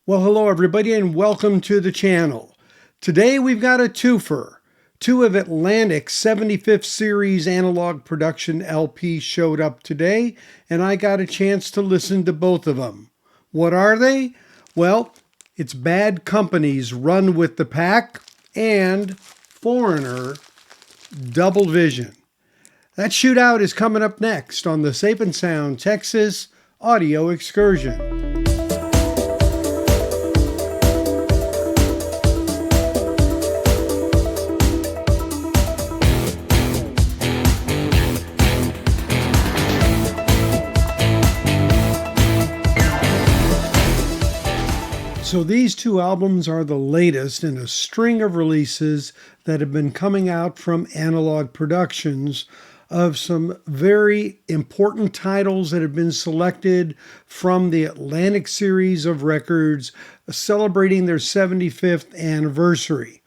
Well, hello everybody and welcome to the channel. Today we've got a twofer. Two of Atlantic's 75th series analog production LP showed up today, and I got a chance to listen to both of them. What are they? Well, it's Bad Company's Run with the Pack and Foreigner Double Vision. That Shootout is coming up next on the Safe and Sound Texas Audio Excursion. So these two albums are the latest in a string of releases that have been coming out from Analogue Productions of some very important titles that have been selected from the Atlantic series of records celebrating their 75th anniversary.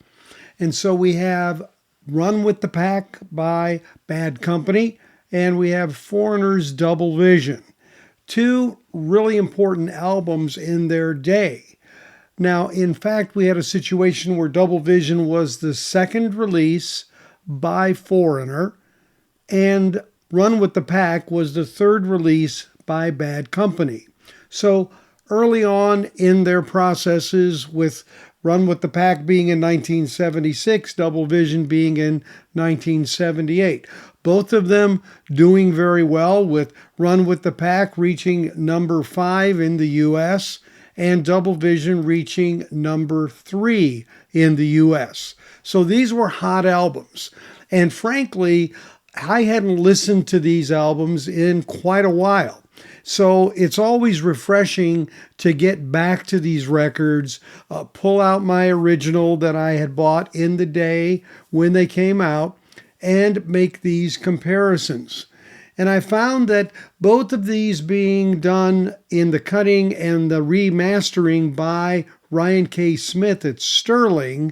And so we have Run with the Pack by Bad Company, and we have Foreigner's Double Vision. Two really important albums in their day. Now, in fact, we had a situation where Double Vision was the second release by Foreigner, and Run with the Pack was the third release by Bad Company. So early on in their processes, with Run with the Pack being in 1976, Double Vision being in 1978. Both of them doing very well, with Run with the Pack reaching number 5 in the U.S., and Double Vision reaching number 3 in the US. So these were hot albums. And frankly, I hadn't listened to these albums in quite a while. So it's always refreshing to get back to these records, pull out my original that I had bought in the day when they came out, and make these comparisons. And I found that both of these being done in the cutting and the remastering by Ryan K. Smith at Sterling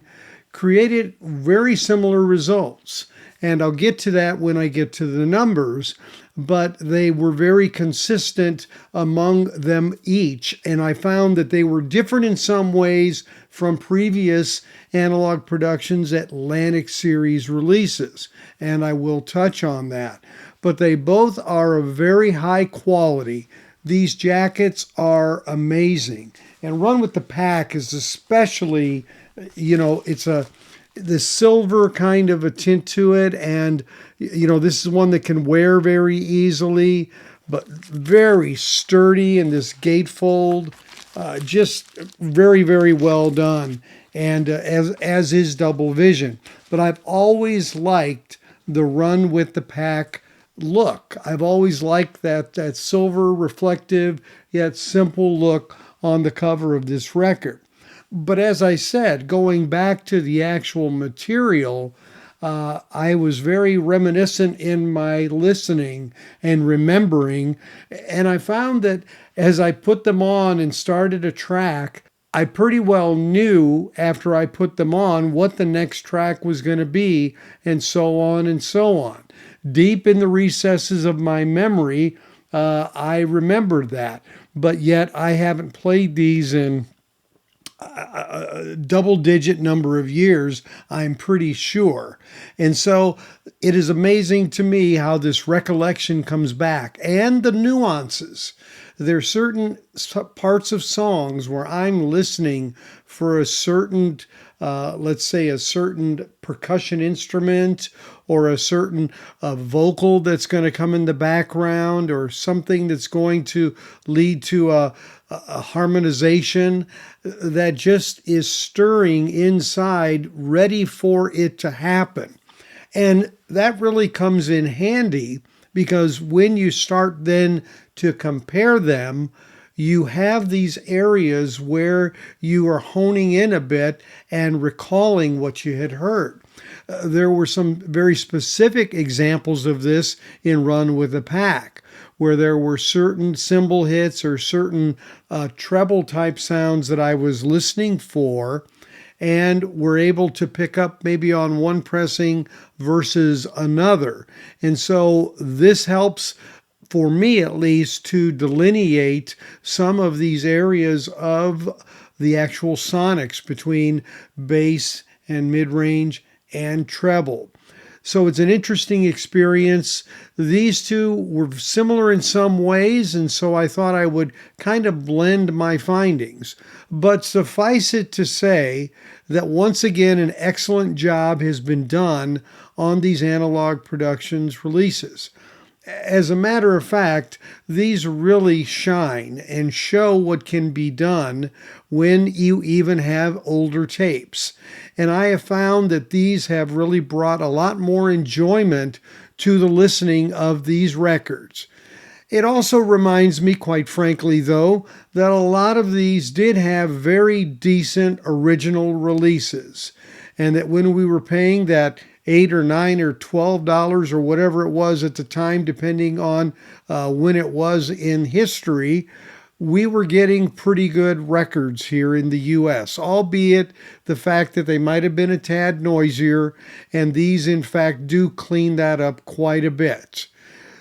created very similar results. And I'll get to that when I get to the numbers, but they were very consistent among them each. And I found that they were different in some ways from previous Analogue Productions Atlantic series releases. And I will touch on that. But they both are of very high quality. These jackets are amazing. And Run with the Pack is especially, it's the silver kind of a tint to it. And, this is one that can wear very easily, but very sturdy in this gatefold. Just very, very well done. And as is Double Vision. But I've always liked the Run with the Pack look. I've always liked that silver reflective yet simple look on the cover of this record. But as I said, going back to the actual material, I was very reminiscent in my listening and remembering, and I found that as I put them on and started a track, I pretty well knew after I put them on what the next track was going to be, and so on and so on. Deep in the recesses of my memory, I remembered that. But yet I haven't played these in a double-digit number of years, I'm pretty sure. And so it is amazing to me how this recollection comes back and the nuances. There are certain parts of songs where I'm listening for a certain, let's say a certain percussion instrument or a certain vocal that's going to come in the background or something that's going to lead to a harmonization that just is stirring inside, ready for it to happen. And that really comes in handy because when you start then to compare them, you have these areas where you are honing in a bit and recalling what you had heard. There were some very specific examples of this in Run with the Pack, where there were certain cymbal hits or certain treble type sounds that I was listening for and were able to pick up maybe on one pressing versus another. And so this helps, for me at least, to delineate some of these areas of the actual sonics between bass and mid-range and treble. So it's an interesting experience. These two were similar in some ways, and so I thought I would kind of blend my findings. But suffice it to say that once again, an excellent job has been done on these Analogue Productions releases. As a matter of fact, these really shine and show what can be done when you even have older tapes. And I have found that these have really brought a lot more enjoyment to the listening of these records. It also reminds me, quite frankly, though, that a lot of these did have very decent original releases, and that when we were paying that $8 or $9 or $12 or whatever it was at the time, depending on when it was in history, we were getting pretty good records here in the U.S., albeit the fact that they might have been a tad noisier, and these, in fact, do clean that up quite a bit.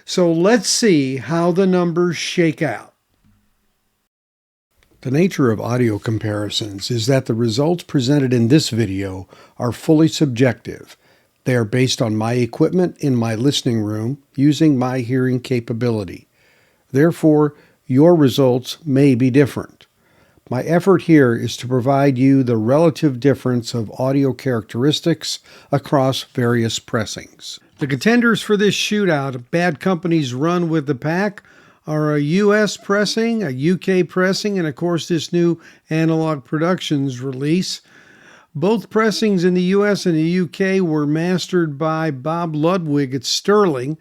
So let's see how the numbers shake out. The nature of audio comparisons is that the results presented in this video are fully subjective. They are based on my equipment in my listening room using my hearing capability. Therefore, your results may be different. My effort here is to provide you the relative difference of audio characteristics across various pressings. The contenders for this shootout, Bad Company's Run with the Pack, are a US pressing, a UK pressing, and of course this new Analogue Productions release. Both pressings in the US and the UK were mastered by Bob Ludwig at Sterling,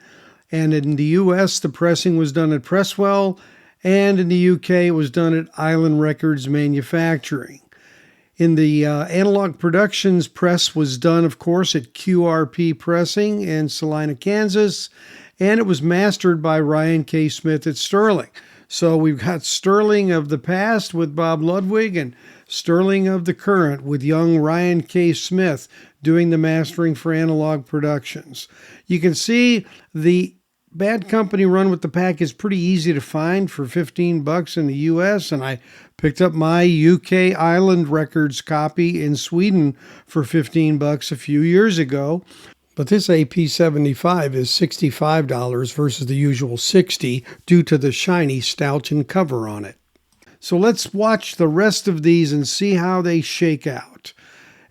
and in the US the pressing was done at Presswell, and in the UK it was done at Island Records Manufacturing. In the Analogue Productions press was done, of course, at QRP Pressing in Salina, Kansas, and it was mastered by Ryan K. Smith at Sterling. So we've got Sterling of the past with Bob Ludwig and Sterling of the current with young Ryan K. Smith doing the mastering for Analogue Productions. You can see the Bad Company Run with the Pack is pretty easy to find for $15 in the US, and I picked up my UK Island Records copy in Sweden for $15 a few years ago. But this AP75 is $65 versus the usual $60 due to the shiny Stoughton cover on it. So let's watch the rest of these and see how they shake out.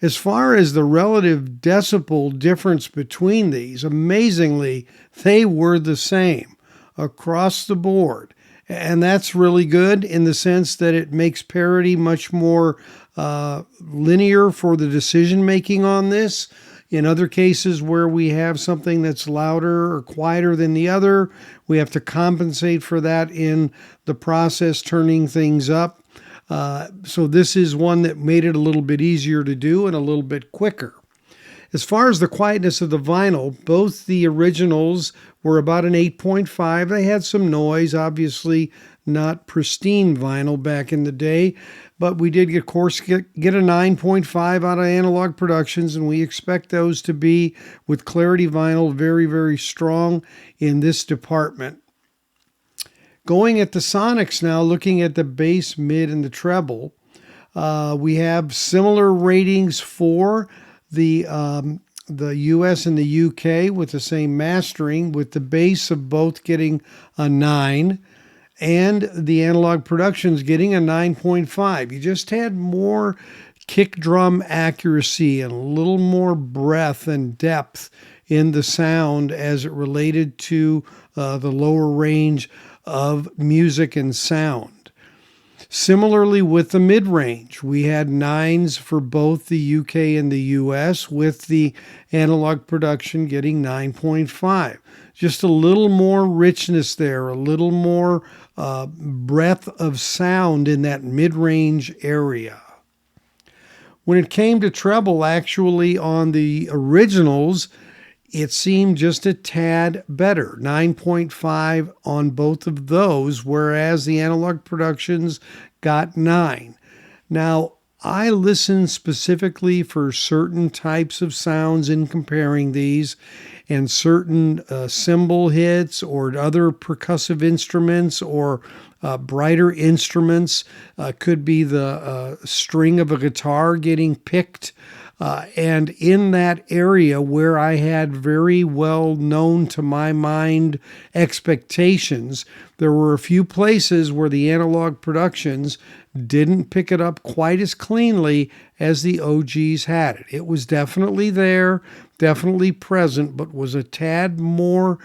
As far as the relative decibel difference between these, amazingly, they were the same across the board. And that's really good in the sense that it makes parity much more linear for the decision making on this. In other cases where we have something that's louder or quieter than the other, we have to compensate for that in the process, turning things up. So this is one that made it a little bit easier to do and a little bit quicker. As far as the quietness of the vinyl, both the originals were about an 8.5. They had some noise, obviously not pristine vinyl back in the day, but we did, of course, get a 9.5 out of Analogue Productions, and we expect those to be, with Clarity Vinyl, very, very strong in this department. Going at the sonics now, looking at the bass, mid, and the treble, we have similar ratings for the US and the UK with the same mastering, with the bass of both getting a 9 and the Analogue Productions getting a 9.5. You just had more kick drum accuracy and a little more breadth and depth in the sound as it related to the lower range of music and sound. Similarly with the mid-range, we had 9s for both the UK and the US, with the Analogue Production getting 9.5. Just a little more richness there, a little more breadth of sound in that mid-range area. When it came to treble, actually on the originals, it seemed just a tad better, 9.5 on both of those, whereas the Analogue Productions got 9. Now, I listen specifically for certain types of sounds in comparing these, and certain cymbal hits or other percussive instruments or brighter instruments, could be the string of a guitar getting picked. And in that area where I had very well known to my mind expectations, there were a few places where the Analogue Productions didn't pick it up quite as cleanly as the OGs had it. It was definitely there, definitely present, but was a tad more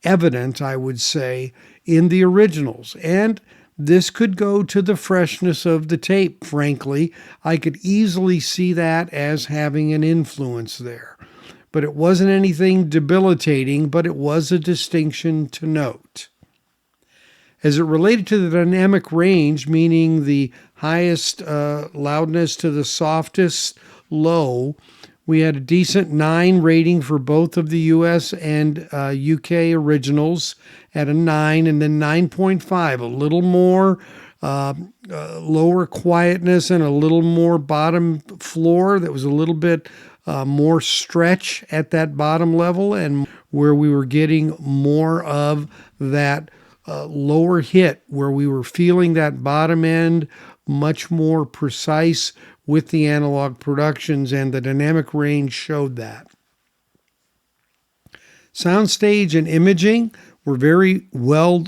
evident, I would say, in the originals. And this could go to the freshness of the tape, frankly. I could easily see that as having an influence there. But it wasn't anything debilitating, but it was a distinction to note. As it related to the dynamic range, meaning the highest loudness to the softest low, we had a decent 9 rating for both of the US and UK originals at a 9, and then 9.5, a little more lower quietness and a little more bottom floor. That was a little bit more stretch at that bottom level, and where we were getting more of that lower hit, where we were feeling that bottom end much more precise with the Analogue Productions, and the dynamic range showed that. Soundstage and imaging were very well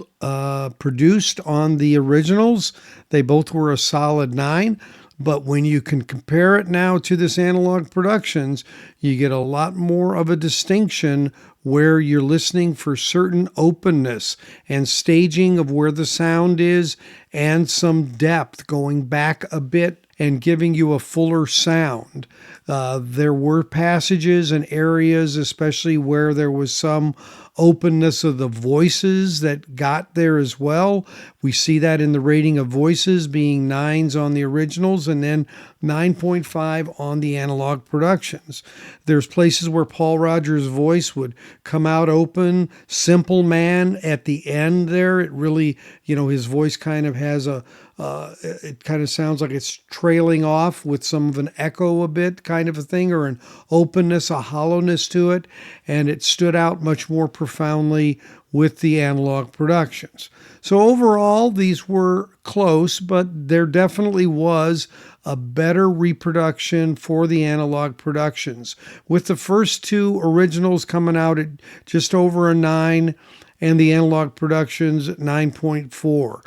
produced on the originals. They both were a solid 9. But when you can compare it now to this Analogue Productions, you get a lot more of a distinction where you're listening for certain openness and staging of where the sound is, and some depth going back a bit and giving you a fuller sound. There were passages and areas, especially where there was some openness of the voices, that got there as well. We see that in the rating of voices being 9s on the originals and then 9.5 on the Analogue Productions. There's places where Paul Rogers' voice would come out open, Simple Man at the end there. It really, his voice kind of has it kind of sounds like it's trailing off with some of an echo a bit kind of a thing, or an openness, a hollowness to it, and it stood out much more profoundly with the Analogue Productions. So overall, these were close, but there definitely was a better reproduction for the Analogue Productions, with the first 2 originals coming out at just over a 9 and the Analogue Productions at 9.4.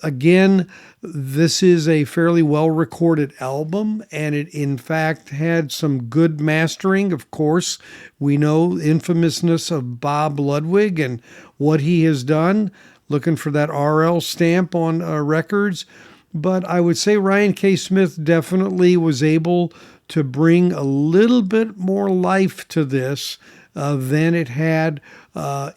Again, this is a fairly well-recorded album, and it in fact had some good mastering. Of course, we know the infamousness of Bob Ludwig and what he has done, looking for that RL stamp on records. But I would say Ryan K. Smith definitely was able to bring a little bit more life to this than it had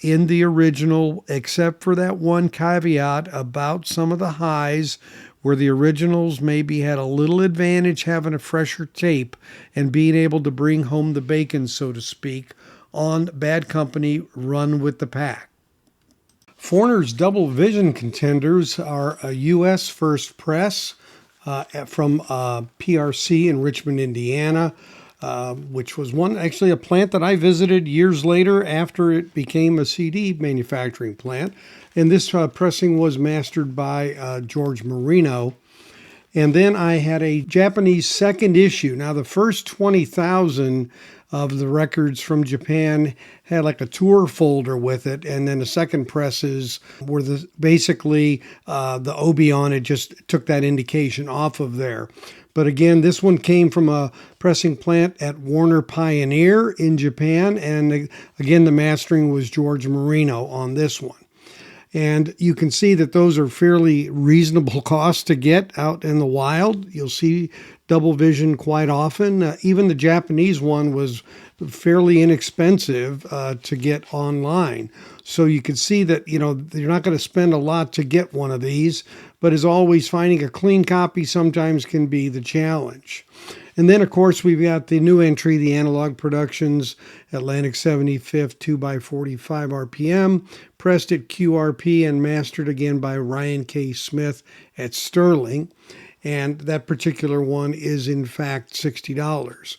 in the original, except for that one caveat about some of the highs, where the originals maybe had a little advantage having a fresher tape and being able to bring home the bacon, so to speak, on Bad Company Run with the Pack. Foreigner's Double Vision contenders are a U.S. first press from PRC in Richmond, Indiana, which was actually a plant that I visited years later after it became a CD manufacturing plant. And this pressing was mastered by George Marino. And then I had a Japanese second issue. Now, the first 20,000 of the records from Japan had like a tour folder with it, and then the second presses were basically the Obi on it just took that indication off of there. But again, this one came from a pressing plant at Warner Pioneer in Japan, and again, the mastering was George Marino on this one. And you can see that those are fairly reasonable costs to get out in the wild. You'll see double vision quite often. Even the Japanese one was fairly inexpensive to get online. So you can see that, you're not going to spend a lot to get one of these, but as always, finding a clean copy sometimes can be the challenge. And then, of course, we've got the new entry, the Analogue Productions Atlantic 75th 2x45 RPM, pressed at QRP and mastered again by Ryan K. Smith at Sterling. And that particular one is, in fact, $60.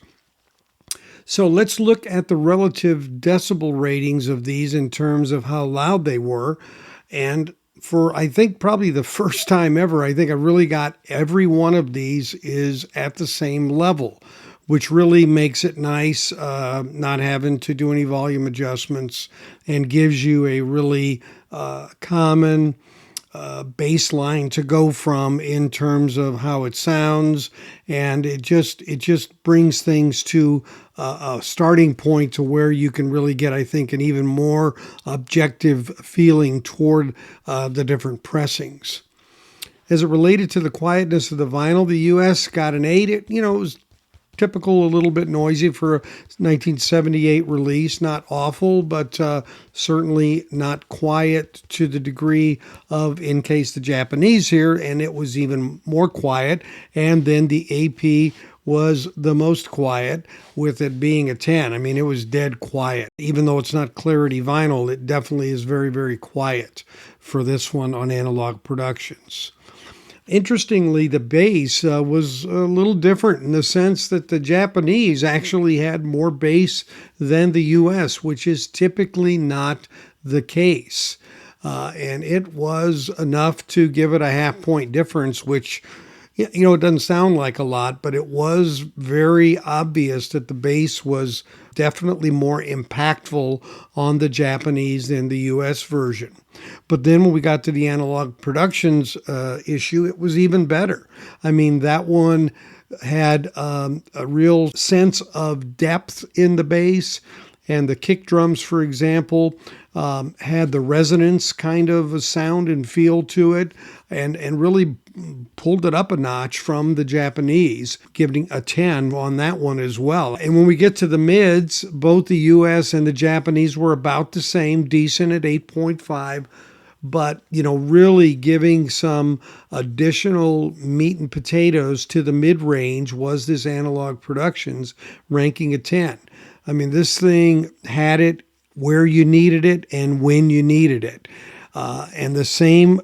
So let's look at the relative decibel ratings of these in terms of how loud they were. And for, I think, probably the first time ever, I think I really got every one of these is at the same level, which really makes it nice, not having to do any volume adjustments, and gives you a really common baseline to go from in terms of how it sounds, and it just brings things to a starting point to where you can really get, I think, an even more objective feeling toward the different pressings. As it related to the quietness of the vinyl, the U.S. got an 8. It was typical, a little bit noisy for a 1978 release. Not awful, but certainly not quiet to the degree of In Case the Japanese here, and it was even more quiet. And then the AP was the most quiet, with it being a 10. I mean, it was dead quiet. Even though it's not Clarity vinyl, it definitely is very, very quiet for this one on Analogue Productions. Interestingly, the bass was a little different in the sense that the Japanese actually had more bass than the U.S., which is typically not the case. And it was enough to give it a half-point difference, which, it doesn't sound like a lot, but it was very obvious that the bass was definitely more impactful on the Japanese than the U.S. version. But then when we got to the Analogue Productions issue, it was even better. I mean, that one had a real sense of depth in the bass, and the kick drums, for example, had the resonance kind of a sound and feel to it, and really pulled it up a notch from the Japanese, giving a 10 on that one as well. And when we get to the mids, both the US and the Japanese were about the same, decent at 8.5. But, really giving some additional meat and potatoes to the mid-range was this Analogue Productions ranking a 10. I mean, this thing had it where you needed it and when you needed it. And the same,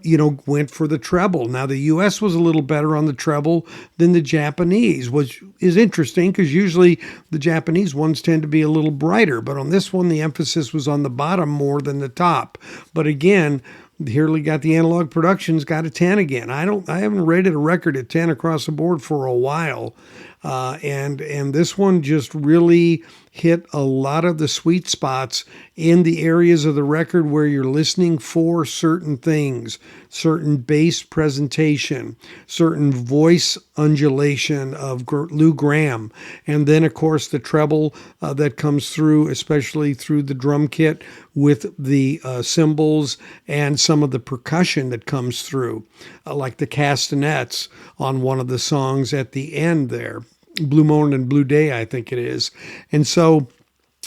went for the treble. Now, the U.S. was a little better on the treble than the Japanese, which is interesting because usually the Japanese ones tend to be a little brighter. But on this one, the emphasis was on the bottom more than the top. But again, here we got the Analogue Productions, got a 10 again. I haven't rated a record at 10 across the board for a while. And this one just really hit a lot of the sweet spots in the areas of the record where you're listening for certain things, certain bass presentation, certain voice undulation of Lou Gramm, and then, of course, the treble that comes through, especially through the drum kit with the cymbals and some of the percussion that comes through, like the castanets on one of the songs at the end there. Blue Moon and Blue Day, I think it is. And so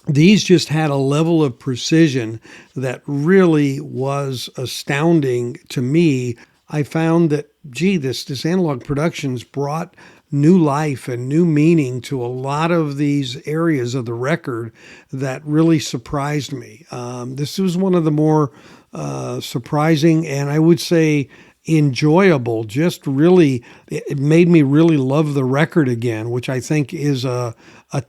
these just had a level of precision that really was astounding to me. I found that, this Analogue Productions brought new life and new meaning to a lot of these areas of the record that really surprised me. This was one of the more surprising, and I would say enjoyable, just really, it made me really love the record again, which I think is a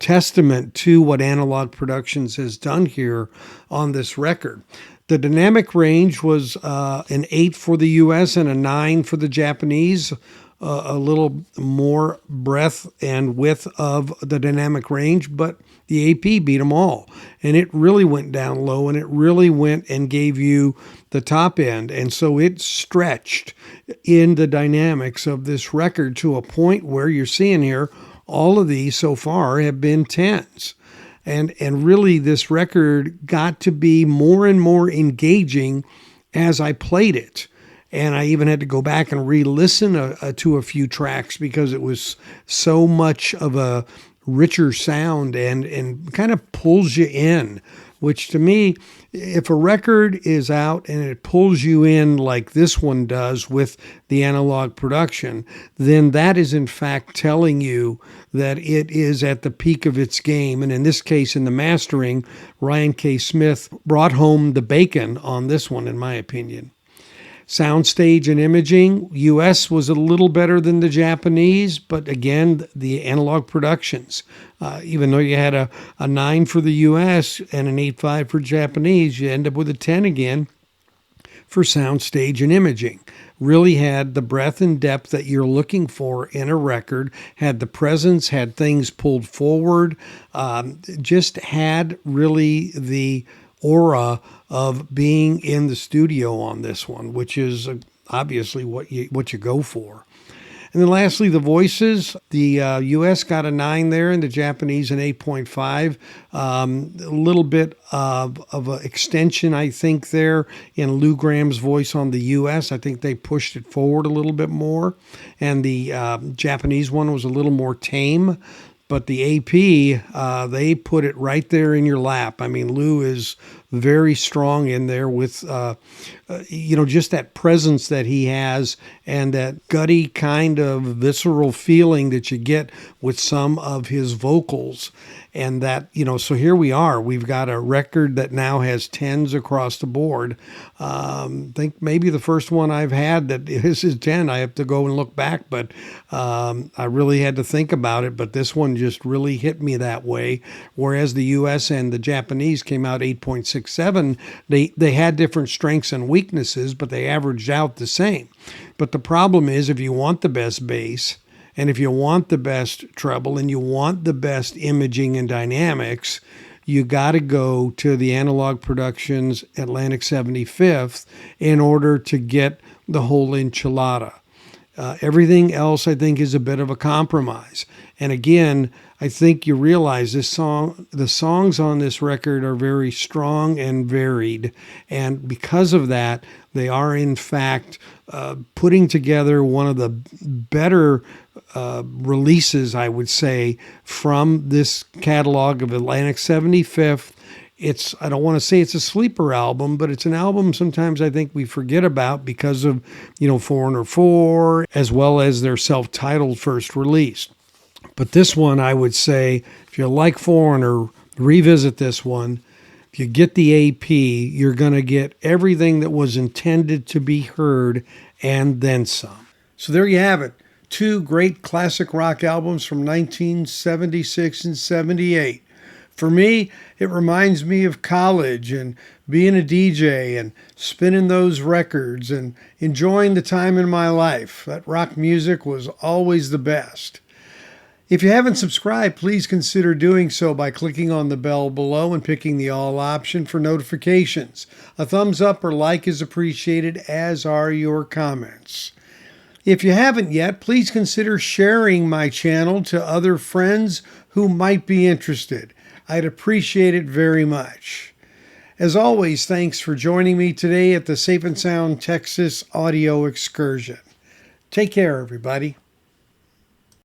testament to what Analogue Productions has done here on this record. The dynamic range was an 8 for the US and a 9 for the Japanese, a little more breadth and width of the dynamic range, but the AP beat them all. And it really went down low, and it really went and gave you the top end. And so it stretched in the dynamics of this record to a point where you're seeing here, all of these so far have been 10s. And really this record got to be more and more engaging as I played it. And I even had to go back and re-listen to a few tracks because it was so much of a richer sound and kind of pulls you in, which to me, if a record is out and it pulls you in like this one does with the Analogue Production, then that is in fact telling you that it is at the peak of its game. And in this case, in the mastering, Ryan K. Smith brought home the bacon on this one, in my opinion. Soundstage and imaging, US was a little better than the Japanese, but again, the Analogue Productions, even though you had a 9 for the US and an 8.5 for Japanese, you end up with a 10 again for soundstage and imaging. Really had the breadth and depth that you're looking for in a record, had the presence, had things pulled forward, just had really the aura of being in the studio on this one, which is obviously what you go for. And then lastly, the voices. The U.S. got a 9 there, and the Japanese an 8.5. A little bit of an extension, I think, there in Lou Graham's voice on the U.S. I think they pushed it forward a little bit more. And the Japanese one was a little more tame. But the AP, they put it right there in your lap. I mean, Lou is very strong in there with, just that presence that he has and that gutty kind of visceral feeling that you get with some of his vocals. And that, so here we are. We've got a record that now has 10s across the board. I think maybe the first one I've had that this is 10. I have to go and look back, but I really had to think about it. But this one just really hit me that way. Whereas the U.S. and the Japanese came out 8.67. They had different strengths and weaknesses, but they averaged out the same. But the problem is, if you want the best bass, and if you want the best treble and you want the best imaging and dynamics, you got to go to the Analogue Productions Atlantic 75th in order to get the whole enchilada. Everything else, I think, is a bit of a compromise. And again, I think you realize the songs on this record are very strong and varied. And because of that, they are, in fact, putting together one of the better releases, I would say, from this catalog of Atlantic 75th. I don't want to say it's a sleeper album, but it's an album sometimes I think we forget about because of, Foreigner 4, as well as their self-titled first release. But this one, I would say, if you like Foreigner, revisit this one. If you get the AP, you're going to get everything that was intended to be heard and then some. So there you have it. 2 great classic rock albums from 1976 and 78. For me, it reminds me of college and being a DJ and spinning those records and enjoying the time in my life. That rock music was always the best. If you haven't subscribed, please consider doing so by clicking on the bell below and picking the all option for notifications. A thumbs up or like is appreciated, as are your comments. If you haven't yet, please consider sharing my channel to other friends who might be interested. I'd appreciate it very much. As always, thanks for joining me today at the Safe and Sound Texas audio excursion. Take care, everybody.